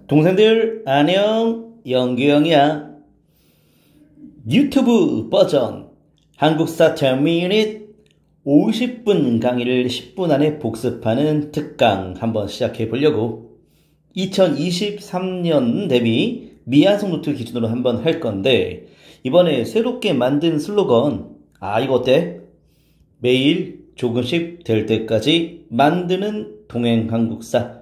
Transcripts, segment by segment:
동생들 안녕, 영규형이야. 유튜브 버전 한국사 10미닛 50분 강의를 10분 안에 복습하는 특강 한번 시작해 보려고 2023년 대비 미완성 노트 기준으로 한번 할 건데, 이번에 새롭게 만든 슬로건, 이거 어때? 매일 조금씩 될 때까지 만드는 동행 한국사.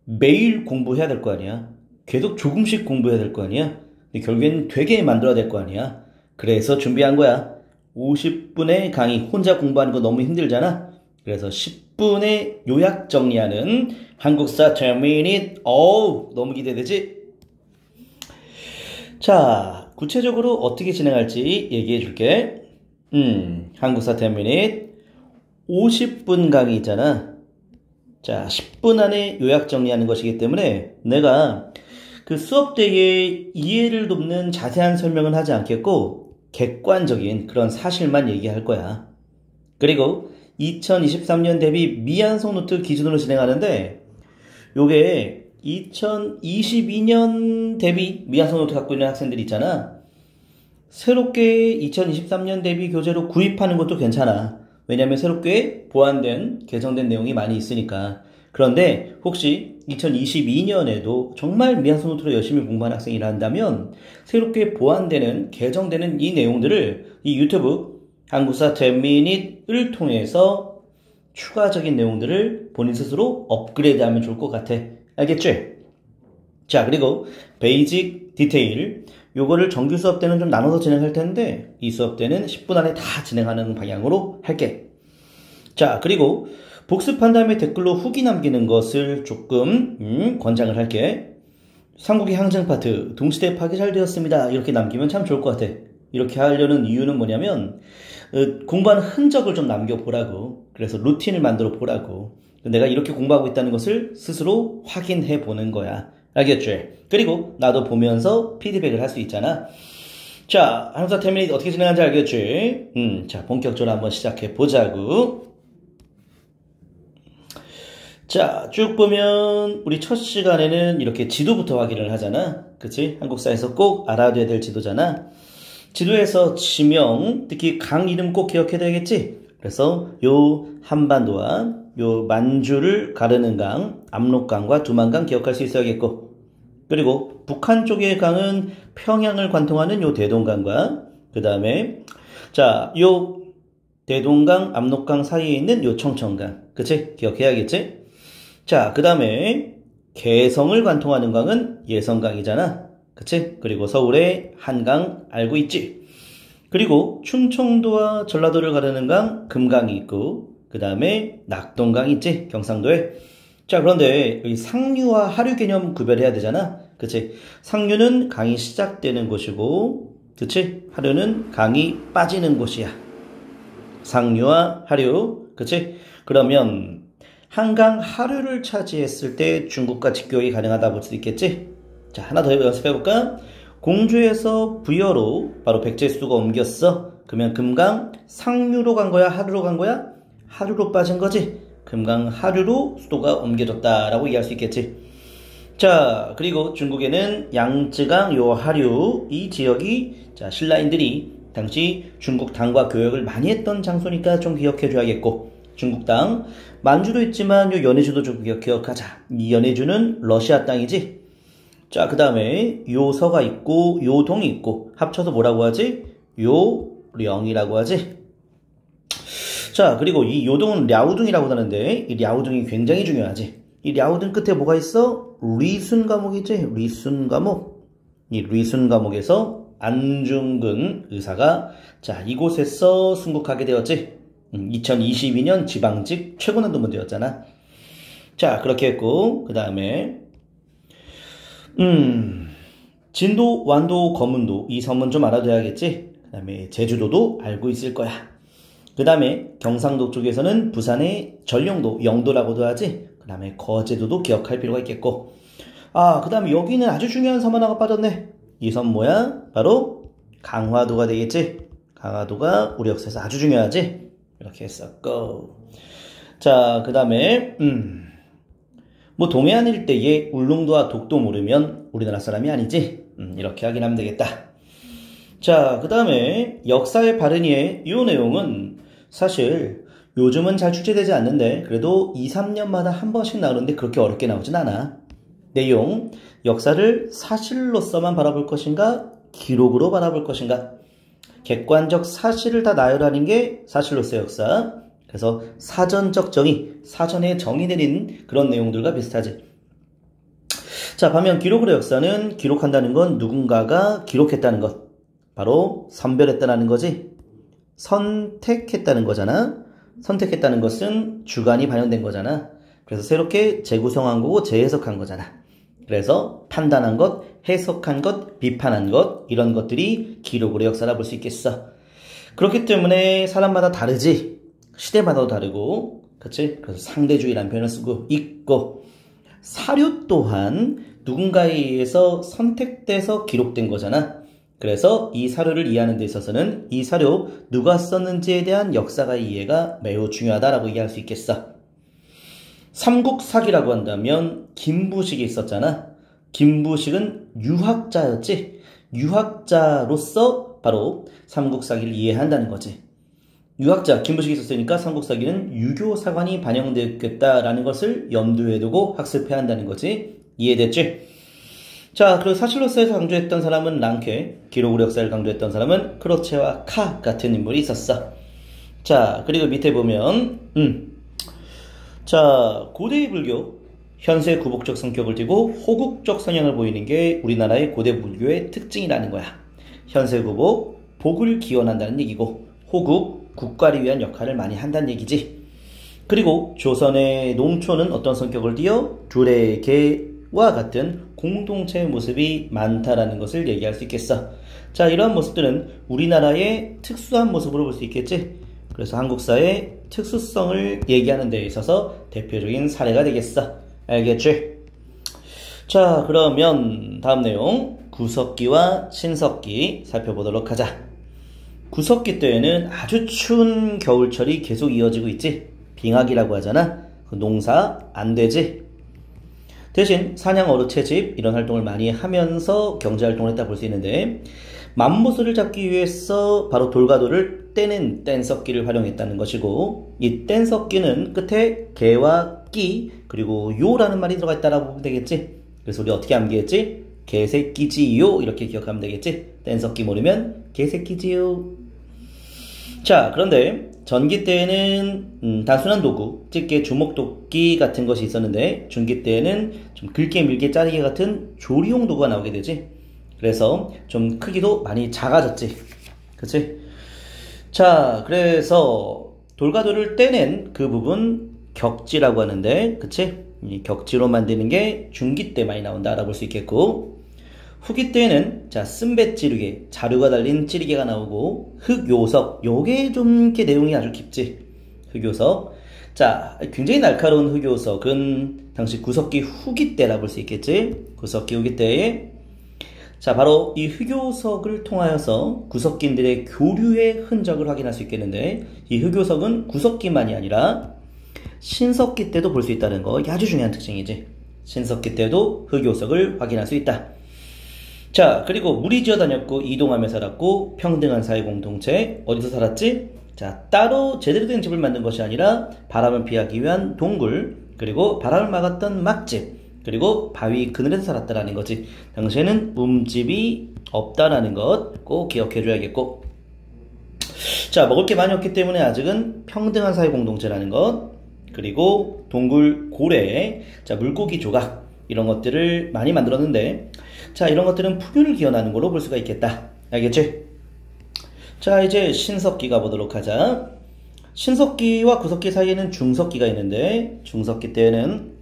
매일 공부해야 될 거 아니야. 계속 조금씩 공부해야 될 거 아니야. 근데 결국엔 되게 만들어야 될 거 아니야. 그래서 준비한 거야. 50분의 강의 혼자 공부하는 거 너무 힘들잖아. 그래서 10분의 요약 정리하는 한국사 10미닛. 너무 기대되지? 자, 구체적으로 어떻게 진행할지 얘기해 줄게. 한국사 10미닛 50분 강의 있잖아. 자, 10분 안에 요약 정리하는 것이기 때문에 내가 그 수업 때의 이해를 돕는 자세한 설명은 하지 않겠고, 객관적인 그런 사실만 얘기할 거야. 그리고 2023년 대비 미완성 노트 기준으로 진행하는데, 요게 2022년 대비 미완성 노트 갖고 있는 학생들 있잖아. 새롭게 2023년 대비 교재로 구입하는 것도 괜찮아. 왜냐면 새롭게 보완된, 개정된 내용이 많이 있으니까. 그런데 혹시 2022년에도 정말 미완성 노트로 열심히 공부한 학생이라 한다면, 새롭게 보완되는, 개정되는 이 내용들을 이 유튜브 한국사 10미닛을 통해서 추가적인 내용들을 본인 스스로 업그레이드하면 좋을 것 같아. 알겠지? 자, 그리고 베이직 디테일, 요거를 정규 수업 때는 좀 나눠서 진행할 텐데, 이 수업 때는 10분 안에 다 진행하는 방향으로 할게. 자, 그리고 복습한 다음에 댓글로 후기 남기는 것을 조금 권장을 할게. 삼국의 항쟁 파트, 동시대 파악이 잘 되었습니다. 이렇게 남기면 참 좋을 것 같아. 이렇게 하려는 이유는 뭐냐면, 공부하는 흔적을 좀 남겨보라고. 그래서 루틴을 만들어 보라고. 내가 이렇게 공부하고 있다는 것을 스스로 확인해 보는 거야. 알겠지? 그리고 나도 보면서 피드백을 할 수 있잖아. 자, 한국사 10미닛 어떻게 진행하는지 알겠지? 자, 본격적으로 한번 시작해 보자고. 자, 쭉 보면 우리 첫 시간에는 이렇게 지도부터 확인을 하잖아. 그치? 한국사에서 꼭 알아둬야 될 지도잖아. 지도에서 지명, 특히 강 이름 꼭 기억해야 되겠지? 그래서 요 한반도와 요 만주를 가르는 강, 압록강과 두만강 기억할 수 있어야겠고, 그리고 북한 쪽의 강은 평양을 관통하는 요 대동강과, 그 다음에 자, 요 대동강, 압록강 사이에 있는 요 청천강, 그치? 기억해야겠지? 자, 그 다음에 개성을 관통하는 강은 예성강이잖아. 그치? 그리고 서울의 한강 알고 있지? 그리고 충청도와 전라도를 가르는 강 금강이 있고, 그 다음에 낙동강 있지? 경상도에. 자, 그런데 여기 상류와 하류 개념 구별해야 되잖아. 그치? 상류는 강이 시작되는 곳이고, 그치? 하류는 강이 빠지는 곳이야. 상류와 하류. 그치? 그러면 한강 하류를 차지했을 때 중국과 직교역이 가능하다 볼 수 있겠지? 자, 하나 더 연습해볼까? 공주에서 부여로 바로 백제수도가 옮겼어. 그러면 금강 상류로 간 거야? 하류로 간 거야? 하류로 빠진 거지? 금강 하류로 수도가 옮겨졌다라고 이해할 수 있겠지. 자, 그리고 중국에는 양쯔강 요 하류 이 지역이, 자, 신라인들이 당시 중국 당과 교역을 많이 했던 장소니까 좀 기억해 줘야겠고, 중국 땅 만주도 있지만 요 연해주도 좀 기억하자. 이 연해주는 러시아 땅이지. 자, 그 다음에 요서가 있고 요동이 있고 합쳐서 뭐라고 하지? 요령이라고 하지. 자, 그리고 이 요동은 랴우둥이라고 하는데, 이 랴우둥이 굉장히 중요하지. 이 랴우둥 끝에 뭐가 있어? 리순 과목이지? 리순 과목. 이 리순 과목에서 안중근 의사가, 자, 이곳에서 순국하게 되었지. 2022년 지방직 최고난도 문제였잖아. 자, 그렇게 했고, 그 다음에 진도, 완도, 거문도 이 섬은 좀 알아둬야겠지. 그 다음에 제주도도 알고 있을 거야. 그 다음에 경상도 쪽에서는 부산의 전령도, 영도라고도 하지. 그 다음에 거제도도 기억할 필요가 있겠고, 그 다음에 여기는 아주 중요한 섬 하나가 빠졌네. 이 섬 뭐야? 바로 강화도가 되겠지. 강화도가 우리 역사에서 아주 중요하지. 이렇게 했었고, 자, 그 다음에 뭐 동해안 일대에 울릉도와 독도 모르면 우리나라 사람이 아니지. 이렇게 확인하면 되겠다. 자, 그 다음에 역사의 바르니에 이 내용은 사실 요즘은 잘 출제되지 않는데 그래도 2, 3년마다 한 번씩 나오는데 그렇게 어렵게 나오진 않아. 내용, 역사를 사실로서만 바라볼 것인가 기록으로 바라볼 것인가. 객관적 사실을 다 나열하는 게 사실로서의 역사. 그래서 사전적 정의, 사전에 정의 내린 그런 내용들과 비슷하지. 자, 반면 기록으로 역사는 기록한다는 건 누군가가 기록했다는 것. 바로 선별했다는 거지. 선택했다는 거잖아. 선택했다는 것은 주관이 반영된 거잖아. 그래서 새롭게 재구성한 거고 재해석한 거잖아. 그래서 판단한 것, 해석한 것, 비판한 것 이런 것들이 기록으로 역사라 볼 수 있겠어. 그렇기 때문에 사람마다 다르지. 시대마다도 다르고, 그치? 그래서 상대주의라는 표현을 쓰고 있고, 사료 또한 누군가에 의해서 선택돼서 기록된 거잖아. 그래서 이 사료를 이해하는 데 있어서는 이 사료 누가 썼는지에 대한 역사가 이해가 매우 중요하다라고 이해할 수 있겠어. 삼국사기라고 한다면 김부식이 있었잖아. 김부식은 유학자였지. 유학자로서 바로 삼국사기를 이해한다는 거지. 유학자 김부식이 있었으니까 삼국사기는 유교사관이 반영되었겠다라는 것을 염두에 두고 학습해야 한다는 거지. 이해됐지? 자, 그리고 사실로서에서 강조했던 사람은 랑케, 기록으로 역사를 강조했던 사람은 크로체와 카 같은 인물이 있었어. 자, 그리고 밑에 보면 자, 고대의 불교, 현세 구복적 성격을 띠고 호국적 성향을 보이는 게 우리나라의 고대 불교의 특징이라는 거야. 현세 구복, 복을 기원한다는 얘기고 호국, 국가를 위한 역할을 많이 한다는 얘기지. 그리고 조선의 농촌은 어떤 성격을 띠어? 두레개와 같은 공동체의 모습이 많다라는 것을 얘기할 수 있겠어. 자, 이러한 모습들은 우리나라의 특수한 모습으로 볼 수 있겠지. 그래서 한국사의 특수성을 얘기하는 데 있어서 대표적인 사례가 되겠어. 알겠지? 자, 그러면 다음 내용 구석기와 신석기 살펴보도록 하자. 구석기 때에는 아주 추운 겨울철이 계속 이어지고 있지. 빙하기라고 하잖아. 농사 안 되지. 대신 사냥 어루 채집 이런 활동을 많이 하면서 경제활동을 했다 볼 수 있는데 맘보스를 잡기 위해서 바로 돌가돌을 떼는 뗀석기를 활용했다는 것이고 이 뗀석기는 끝에 개와 끼 그리고 요라는 말이 들어가 있다라고 보면 되겠지. 그래서 우리 어떻게 암기했지? 개새끼지요 이렇게 기억하면 되겠지. 뗀석기 모르면 개새끼지요. 자, 그런데 전기 때에는 단순한 도구, 집게, 주먹도끼 같은 것이 있었는데 중기 때에는 좀 긁게 밀게 자르게 같은 조리용 도구가 나오게 되지. 그래서 좀 크기도 많이 작아졌지. 그치? 자, 그래서 돌가돌을 떼낸 그 부분 격지라고 하는데, 그치? 이 격지로 만드는 게 중기 때 많이 나온다 알아볼 수 있겠고, 후기 때에는 자, 쓴배 찌르개, 자루가 달린 찌르개가 나오고, 흑요석, 요게 좀 이렇게 내용이 아주 깊지. 흑요석. 자, 굉장히 날카로운 흑요석은 당시 구석기 후기 때라 볼 수 있겠지. 구석기 후기 때에 자, 바로 이 흑요석을 통하여서 구석기인들의 교류의 흔적을 확인할 수 있겠는데 이 흑요석은 구석기만이 아니라 신석기 때도 볼 수 있다는 거. 이게 아주 중요한 특징이지. 신석기 때도 흑요석을 확인할 수 있다. 자, 그리고 무리지어 다녔고 이동하며 살았고 평등한 사회 공동체. 어디서 살았지? 자, 따로 제대로 된 집을 만든 것이 아니라 바람을 피하기 위한 동굴, 그리고 바람을 막았던 막집, 그리고 바위 그늘에서 살았다라는 거지. 당시에는 움집이 없다라는 것 꼭 기억해줘야겠고. 자, 먹을 게 많이 없기 때문에 아직은 평등한 사회 공동체라는 것, 그리고 동굴 고래, 자, 물고기 조각 이런 것들을 많이 만들었는데 자, 이런 것들은 풍요를 기원하는 걸로 볼 수가 있겠다. 알겠지? 자, 이제 신석기가 보도록 하자. 신석기와 구석기 사이에는 중석기가 있는데 중석기 때에는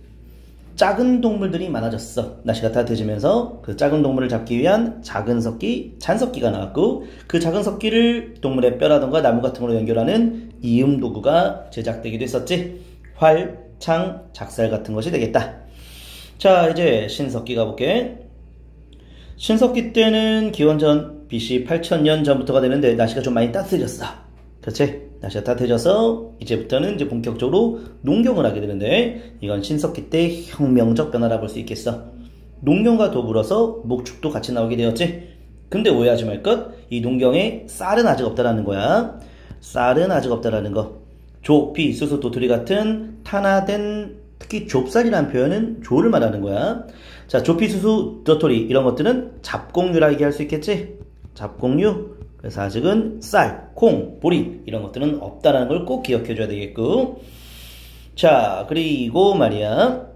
작은 동물들이 많아졌어. 날씨가 따뜻해지면서 그 작은 동물을 잡기 위한 작은 석기, 잔석기가 나왔고 그 작은 석기를 동물의 뼈라던가 나무 같은 걸로 연결하는 이음 도구가 제작되기도 했었지. 활, 창, 작살 같은 것이 되겠다. 자, 이제 신석기 가볼게. 신석기 때는 기원전 BC 8000년 전부터가 되는데 날씨가 좀 많이 따뜻해졌어. 그렇지? 날씨가 따뜻해져서 이제부터는 이제 본격적으로 농경을 하게 되는데 이건 신석기 때 혁명적 변화라 볼 수 있겠어. 농경과 더불어서 목축도 같이 나오게 되었지. 근데 오해하지 말 것, 이 농경에 쌀은 아직 없다라는 거야. 쌀은 아직 없다라는 거. 조, 피, 수수, 도토리 같은 탄화된 특히 좁쌀이라는 표현은 조를 말하는 거야. 자, 조, 피, 수수, 도토리 이런 것들은 잡곡류라 얘기할 수 있겠지? 잡곡류. 그래서 아직은 쌀, 콩, 보리 이런 것들은 없다라는 걸 꼭 기억해 줘야 되겠고. 자, 그리고 말이야.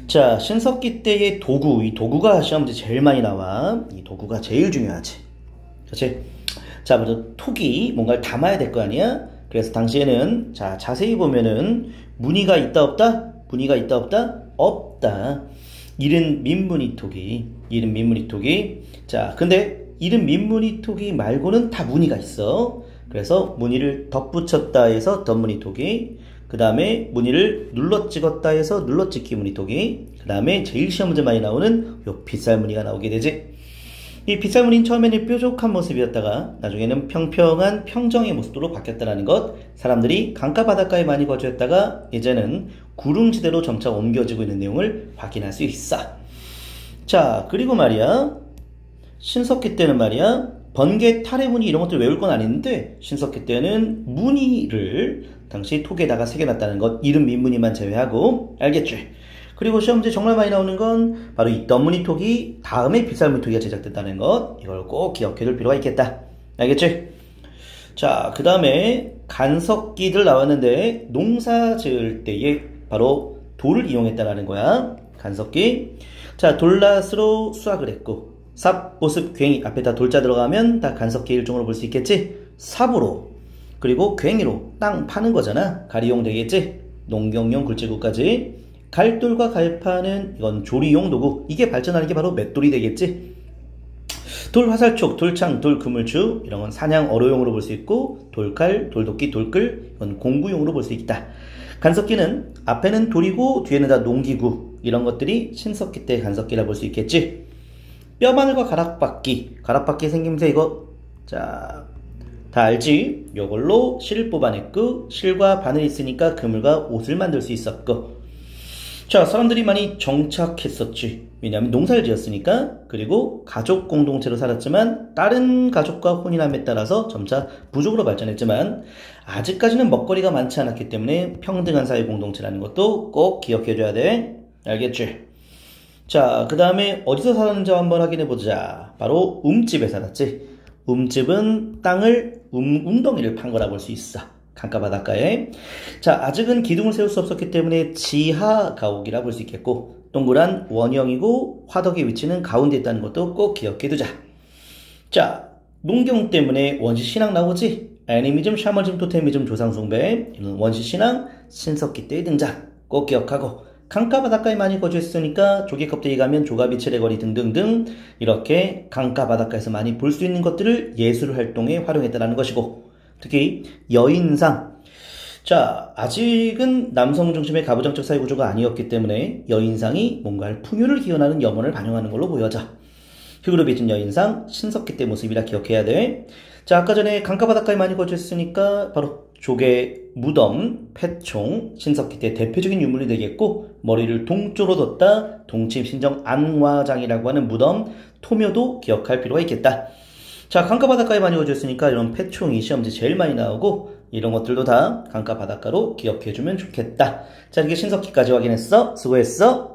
자, 신석기 때의 도구, 이 도구가 시험 문제 제일 많이 나와. 이 도구가 제일 중요하지. 그렇지? 자, 먼저 톡이 뭔가를 담아야 될 거 아니야? 그래서 당시에는 자, 자세히 보면은 무늬가 있다 없다? 무늬가 있다 없다? 없다. 이른 민무늬 톡이. 자, 근데 이른 민무늬 톡이 말고는 다 무늬가 있어. 그래서 무늬를 덧붙였다 해서 덧무늬 톡이. 그 다음에 무늬를 눌러 찍었다 해서 눌러 찍기 무늬 톡이. 그 다음에 제일 시험 문제 많이 나오는 요 빗살 무늬가 나오게 되지. 이 빗살 무늬는 처음에는 뾰족한 모습이었다가 나중에는 평평한 평정의 모습으로 바뀌었다는 것. 사람들이 강가 바닷가에 많이 거주했다가 이제는 구릉지대로 점차 옮겨지고 있는 내용을 확인할 수 있어. 자, 그리고 말이야, 신석기 때는 말이야, 번개, 탈의 무늬 이런 것들 외울 건 아닌데 신석기 때는 무늬를 당시 톡에다가 새겨놨다는 것, 이름 민무늬만 제외하고. 알겠지? 그리고 시험 문제 정말 많이 나오는 건 바로 이 덧무늬 톡이 다음에 빗살무늬 톡이 제작됐다는 것. 이걸 꼭 기억해둘 필요가 있겠다. 알겠지? 자, 그 다음에 간석기들 나왔는데 농사 지을 때에 바로 돌을 이용했다라는 거야. 간석기. 자, 돌낫으로 수확을 했고 삽, 보습, 괭이 앞에다 돌자 들어가면 다 간석기 일종으로 볼 수 있겠지? 삽으로 그리고 괭이로 땅 파는 거잖아. 갈이용 되겠지? 농경용 굴지구까지. 갈돌과 갈파는 이건 조리용 도구. 이게 발전하는 게 바로 맷돌이 되겠지? 돌 화살촉, 돌창, 돌 그물추 이런 건 사냥 어로용으로 볼 수 있고 돌칼, 돌도끼, 돌끌 이건 공구용으로 볼 수 있다. 간석기는 앞에는 돌이고 뒤에는 다 농기구 이런 것들이 신석기 때 간석기라 볼 수 있겠지. 뼈바늘과 가락바퀴 생김새 이거 자 다 알지? 요걸로 실을 뽑아냈고 실과 바늘이 있으니까 그물과 옷을 만들 수 있었고. 자, 사람들이 많이 정착했었지. 왜냐하면 농사를 지었으니까. 그리고 가족 공동체로 살았지만 다른 가족과 혼인함에 따라서 점차 부족으로 발전했지만 아직까지는 먹거리가 많지 않았기 때문에 평등한 사회 공동체라는 것도 꼭 기억해줘야 돼. 알겠지? 자, 그 다음에 어디서 살았는지 한번 확인해보자. 바로 움집에 살았지. 움집은 땅을 웅덩이를 판 거라 볼 수 있어. 강가 바닷가에. 자, 아직은 기둥을 세울 수 없었기 때문에 지하 가옥이라 볼 수 있겠고 동그란 원형이고 화덕의 위치는 가운데 있다는 것도 꼭 기억해 두자. 자, 농경 때문에 원시 신앙 나오지? 애니미즘, 샤머니즘, 토테미즘, 조상숭배 이런 원시 신앙 신석기 때의 등장 꼭 기억하고 강가 바닷가에 많이 거주했으니까 조개 껍데기 가면 조가비 칠해거리 등등등 이렇게 강가 바닷가에서 많이 볼 수 있는 것들을 예술 활동에 활용했다는 것이고 특히 여인상. 자, 아직은 남성 중심의 가부장적 사회 구조가 아니었기 때문에 여인상이 뭔가 풍요를 기원하는 염원을 반영하는 걸로 보여져. 흙으로 빚은 여인상, 신석기 때 모습이라 기억해야 돼. 자, 아까 전에 강가 바닷가에 많이 거주했으니까 바로 조개, 무덤, 패총, 신석기 때 대표적인 유물이 되겠고 머리를 동쪽으로 뒀다 동침 신정 안화장이라고 하는 무덤, 토묘도 기억할 필요가 있겠다. 자, 강가 바닷가에 많이 거주했으니까 이런 패총이 시험지 제일 많이 나오고 이런 것들도 다 강가 바닷가로 기억해주면 좋겠다. 자, 이렇게 신석기까지 확인했어. 수고했어.